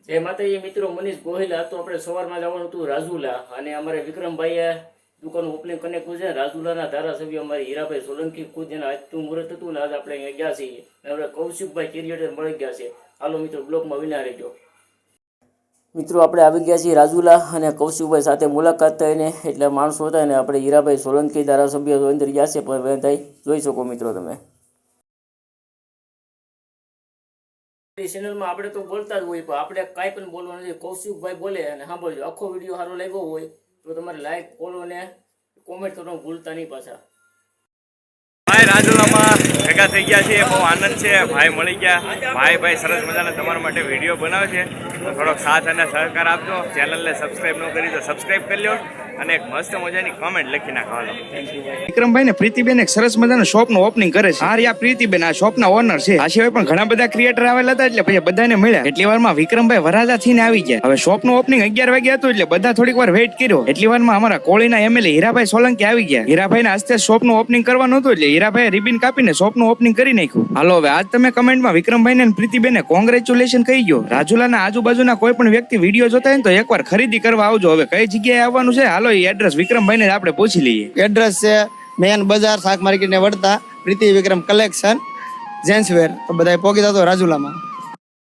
જય માતાજી મિત્રો, મનીષ ગોહિલ. તો આપણે સવારમાં જવાનું હતું રાજુલા, અને અમારે વિક્રમભાઈએ દુકાનનું ઓપનિંગ કરીને છે. રાજુલાના ધારાસભ્ય અમારે હીરાભાઈ સોલંકી ખુદ એના આજનું મુહૂર્ત હતું ને આજ આપણે અહીંયા ગયા છીએ. આપણે કૌશિકભાઈ ક્રિએટર મળી ગયા છે. હાલો મિત્રો, બ્લોગમાં વિના રહેજો. મિત્રો આપણે આવી ગયા છીએ રાજુલા, અને કૌશિકભાઈ સાથે મુલાકાત થઈને એટલે માણસો હતા ને આપણે હીરાભાઈ સોલંકી ધારાસભ્ય અંદર ગયા છે. પણ થાય જોઈ શકો મિત્રો તમે ચેનલમાં આપણે તો બોલતા જ હોય, પણ આપણે કાંઈ પણ બોલવાનું નથી. કૌશિકભાઈ બોલે અને સાંભળજો. આખો વિડીયો સારો લાગ્યો હોય તો તમારે લાઈક, ફોલો ને કોમેન્ટ કરવાનું ભૂલતા નહીં પાછા. ભાઈ રાજુલામાં ભેગા થઈ ગયા છે, બહુ આનંદ છે. ભાઈ મળી ગયા. ભાઈ સરસ મજાના તમારા માટે વિડીયો બનાવે છે, તો થોડોક સાથ અને સહકાર આપજો. ચેનલને સબસ્ક્રાઈબ ન કરી તો સબસ્ક્રાઈબ કરી લો, અને એક મસ્ત મજાની કોમેન્ટ લખી નાખવાનો. વિક્રમભાઈ ને પ્રીતિબેન એક સરસ મજાનું શોપ નું ઓપનિંગ કરે છે. આ રહ્યા પ્રીતિબેન, આ શોપ ના ઓનર છે. આ સિવાય પણ ઘણા બધા ક્રિએટર આવેલા હતા, એટલે પછી બધાને મળ્યા. એટલી વારમાં વિક્રમભાઈ વરાજા થઈને આવી ગયા. હવે શોપ નું ઓપનિંગ 11 વાગે હતું, એટલે બધા થોડીક વાર વેઇટ કર્યો. એટલી વારમાં અમારા કોળીના એમએલએ હીરાભાઈ સોલંકી આવી ગયા. હીરાભાઈ ના હસ્તે શોપ નું ઓપનિંગ કરવાનું હતું, એટલે હીરાભાઈ રિબિન કાપીને શોપ નું ઓપનિંગ કરી નાખ્યું. હાલો હવે આજ તમે કમેન્ટમાં વિક્રમભાઈ ને પ્રીતિબેન કોંગ્રેચ્યુલેશન કહી ગયો. રાજુલાના આજુબાજુના કોઈ પણ વ્યક્તિ વિડીયો જોતા હોય તો એકવાર ખરીદી કરવા આવજો. હવે કઈ જગ્યાએ આવવાનું છે, હાલો એ એડ્રેસ વિક્રમભાઈ ને આપણે પૂછી લઈએ. એડ્રેસ છે મેન બજાર, શાક માર્કેટ ને વળતા પ્રીતિ વિક્રમ કલેક્શન જેન્ટ્સવેર. તો બધા પોગી જતો રાજુલામાં.